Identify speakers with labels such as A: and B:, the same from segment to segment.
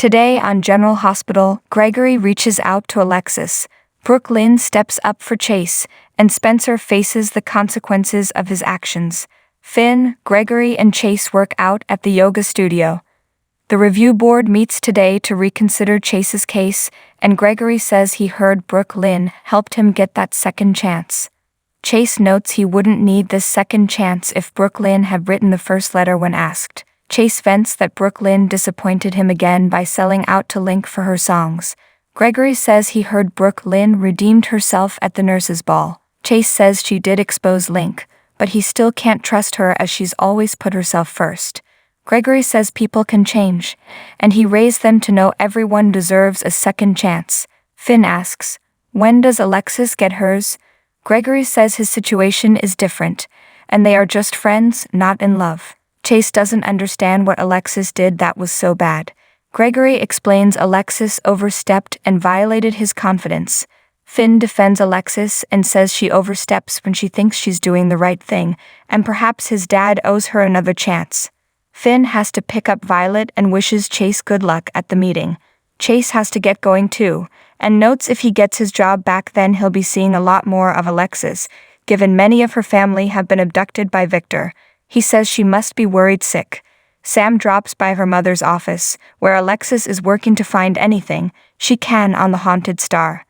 A: Today on General Hospital, Gregory reaches out to Alexis, Brooklyn steps up for Chase, and Spencer faces the consequences of his actions. Finn, Gregory, and Chase work out at the yoga studio. The review board meets today to reconsider Chase's case, and Gregory says he heard Brooklyn helped him get that second chance. Chase notes he wouldn't need this second chance if Brooklyn had written the first letter when asked. Chase vents that Brooklyn disappointed him again by selling out to Link for her songs. Gregory says he heard Brooklyn redeemed herself at the nurses' ball. Chase says she did expose Link, but he still can't trust her as she's always put herself first. Gregory says people can change, and he raised them to know everyone deserves a second chance. Finn asks, when does Alexis get hers? Gregory says his situation is different, and they are just friends, not in love. Chase doesn't understand what Alexis did that was so bad. Gregory explains Alexis overstepped and violated his confidence. Finn defends Alexis and says she oversteps when she thinks she's doing the right thing, and perhaps his dad owes her another chance. Finn has to pick up Violet and wishes Chase good luck at the meeting. Chase has to get going too, and notes if he gets his job back then he'll be seeing a lot more of Alexis, given many of her family have been abducted by Victor. He says she must be worried sick. Sam drops by her mother's office, where Alexis is working to find anything she can on the Haunted Star.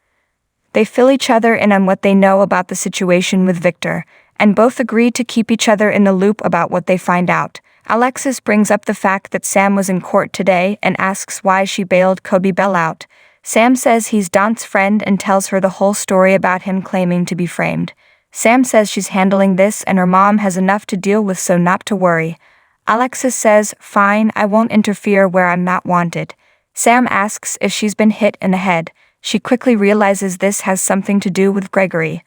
A: They fill each other in on what they know about the situation with Victor, and both agree to keep each other in the loop about what they find out. Alexis brings up the fact that Sam was in court today and asks why she bailed Cody Bell out. Sam says he's Don's friend and tells her the whole story about him claiming to be framed. Sam says she's handling this and her mom has enough to deal with, so not to worry. Alexis says, fine, I won't interfere where I'm not wanted. Sam asks if she's been hit in the head. She quickly realizes this has something to do with Gregory.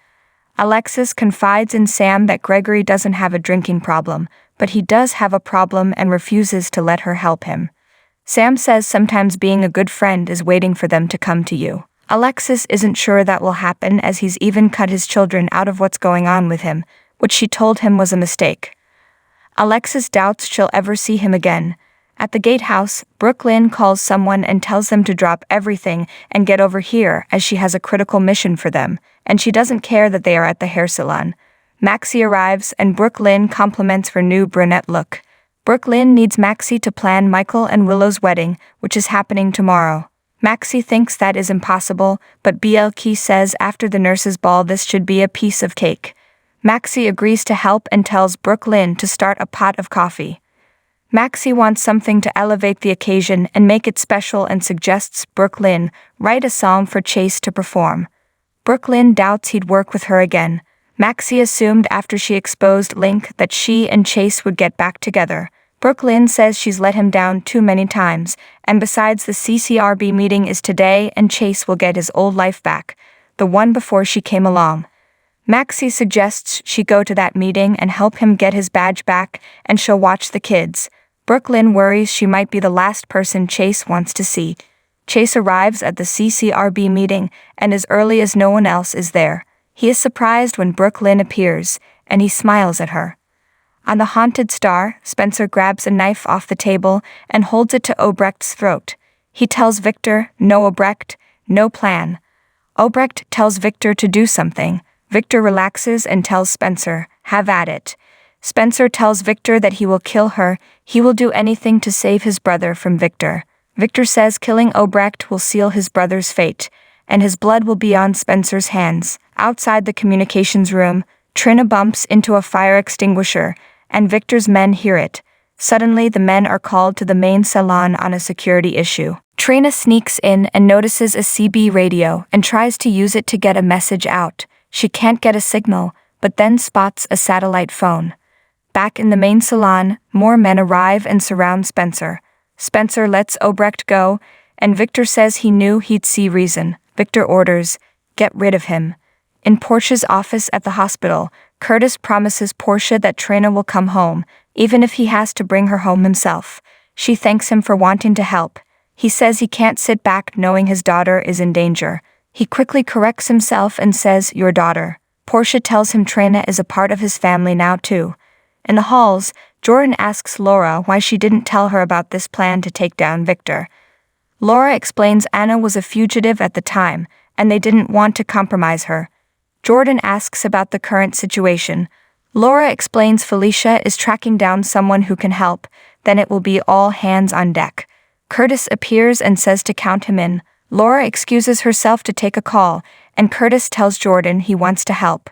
A: Alexis confides in Sam that Gregory doesn't have a drinking problem, but he does have a problem and refuses to let her help him. Sam says sometimes being a good friend is waiting for them to come to you. Alexis isn't sure that will happen as he's even cut his children out of what's going on with him, which she told him was a mistake. Alexis doubts she'll ever see him again. At the gatehouse, Brooklyn calls someone and tells them to drop everything and get over here as she has a critical mission for them, and she doesn't care that they are at the hair salon. Maxie arrives and Brooklyn compliments her new brunette look. Brooklyn needs Maxie to plan Michael and Willow's wedding, which is happening tomorrow. Maxie thinks that is impossible, but BLK says after the nurses' ball this should be a piece of cake. Maxie agrees to help and tells Brooklyn to start a pot of coffee. Maxie wants something to elevate the occasion and make it special and suggests Brooklyn write a song for Chase to perform. Brooklyn doubts he'd work with her again. Maxie assumed after she exposed Link that she and Chase would get back together. Brooklyn says she's let him down too many times, and besides the CCRB meeting is today and Chase will get his old life back, the one before she came along. Maxie suggests she go to that meeting and help him get his badge back, and she'll watch the kids. Brooklyn worries she might be the last person Chase wants to see. Chase arrives at the CCRB meeting, and as early as no one else is there. He is surprised when Brooklyn appears, and he smiles at her. On the Haunted Star, Spencer grabs a knife off the table and holds it to Obrecht's throat. He tells Victor, no Obrecht, no plan. Obrecht tells Victor to do something. Victor relaxes and tells Spencer, have at it. Spencer tells Victor that he will kill her, he will do anything to save his brother from Victor. Victor says killing Obrecht will seal his brother's fate, and his blood will be on Spencer's hands. Outside the communications room, Trina bumps into a fire extinguisher, and Victor's men hear it. Suddenly the men are called to the main salon on a security issue. Trina sneaks in and notices a CB radio and tries to use it to get a message out. She can't get a signal, but then spots a satellite phone. Back in the main salon, more men arrive and surround Spencer. Spencer lets Obrecht go, and Victor says he knew he'd see reason. Victor orders, get rid of him. In Portia's office at the hospital, Curtis promises Portia that Trina will come home, even if he has to bring her home himself. She thanks him for wanting to help. He says he can't sit back knowing his daughter is in danger. He quickly corrects himself and says, your daughter. Portia tells him Trina is a part of his family now too. In the halls, Jordan asks Laura why she didn't tell her about this plan to take down Victor. Laura explains Anna was a fugitive at the time, and they didn't want to compromise her. Jordan asks about the current situation. Laura explains Felicia is tracking down someone who can help, then it will be all hands on deck. Curtis appears and says to count him in. Laura excuses herself to take a call, and Curtis tells Jordan he wants to help.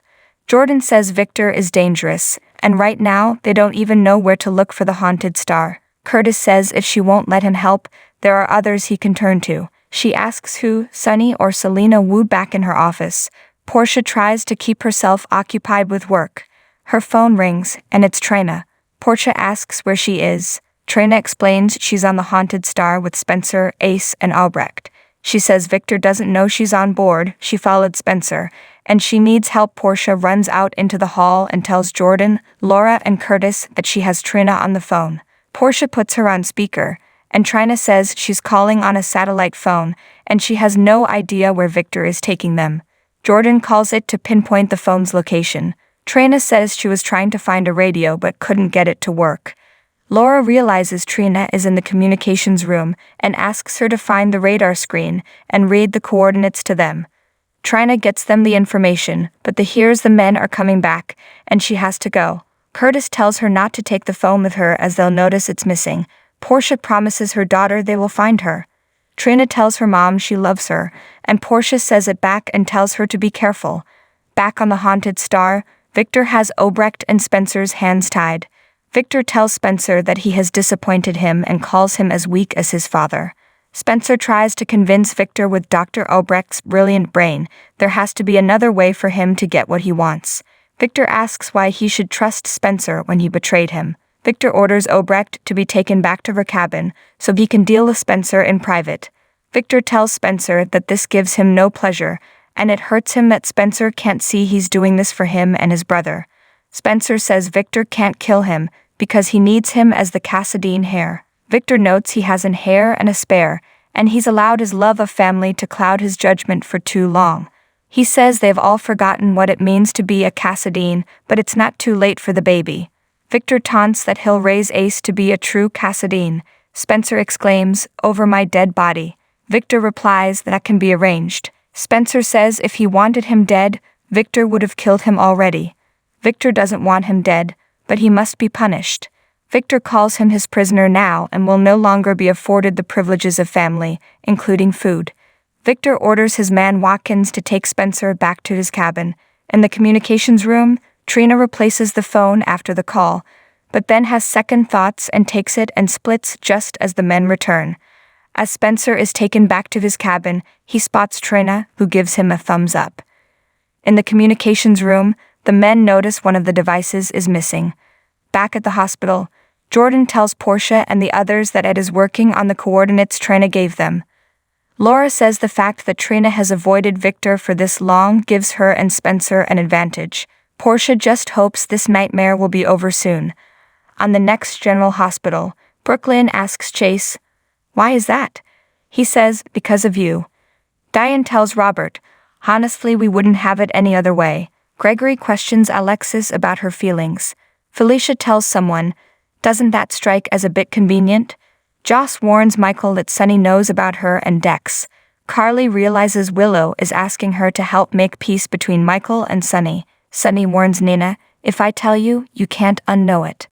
A: Jordan says Victor is dangerous, and right now they don't even know where to look for the haunted star. Curtis says if she won't let him help, there are others he can turn to. She asks who, Sunny or Selena Wu back in her office. Portia tries to keep herself occupied with work. Her phone rings, and it's Trina. Portia asks where she is. Trina explains she's on the haunted star with Spencer, Ace, and Albrecht. She says Victor doesn't know she's on board, she followed Spencer, and she needs help. Portia runs out into the hall and tells Jordan, Laura, and Curtis that she has Trina on the phone. Portia puts her on speaker, and Trina says she's calling on a satellite phone, and she has no idea where Victor is taking them. Jordan calls it to pinpoint the phone's location. Trina says she was trying to find a radio but couldn't get it to work. Laura realizes Trina is in the communications room and asks her to find the radar screen and read the coordinates to them. Trina gets them the information, but hears the men are coming back, and she has to go. Curtis tells her not to take the phone with her as they'll notice it's missing. Portia promises her daughter they will find her. Trina tells her mom she loves her, and Portia says it back and tells her to be careful. Back on the haunted star, Victor has Obrecht and Spencer's hands tied. Victor tells Spencer that he has disappointed him and calls him as weak as his father. Spencer tries to convince Victor with Dr. Obrecht's brilliant brain there has to be another way for him to get what he wants. Victor asks why he should trust Spencer when he betrayed him. Victor orders Obrecht to be taken back to her cabin so he can deal with Spencer in private. Victor tells Spencer that this gives him no pleasure, and it hurts him that Spencer can't see he's doing this for him and his brother. Spencer says Victor can't kill him because he needs him as the Cassadine heir. Victor notes he has an heir and a spare, and he's allowed his love of family to cloud his judgment for too long. He says they've all forgotten what it means to be a Cassadine, but it's not too late for the baby. Victor taunts that he'll raise Ace to be a true Cassadine. Spencer exclaims, over my dead body. Victor replies that can be arranged. Spencer says if he wanted him dead, Victor would have killed him already. Victor doesn't want him dead, but he must be punished. Victor calls him his prisoner now and will no longer be afforded the privileges of family, including food. Victor orders his man Watkins to take Spencer back to his cabin. In the communications room, Trina replaces the phone after the call, but then has second thoughts and takes it and splits just as the men return. As Spencer is taken back to his cabin, he spots Trina, who gives him a thumbs up. In the communications room, the men notice one of the devices is missing. Back at the hospital, Jordan tells Portia and the others that Ed is working on the coordinates Trina gave them. Laura says the fact that Trina has avoided Victor for this long gives her and Spencer an advantage. Portia just hopes this nightmare will be over soon. On the next General Hospital, Brooklyn asks Chase, "Why is that?" He says, "Because of you." Diane tells Robert, "Honestly, we wouldn't have it any other way." Gregory questions Alexis about her feelings. Felicia tells someone, "Doesn't that strike as a bit convenient?" Joss warns Michael that Sunny knows about her and Dex. Carly realizes Willow is asking her to help make peace between Michael and Sunny. Sunny warns Nina, "If I tell you, you can't unknow it."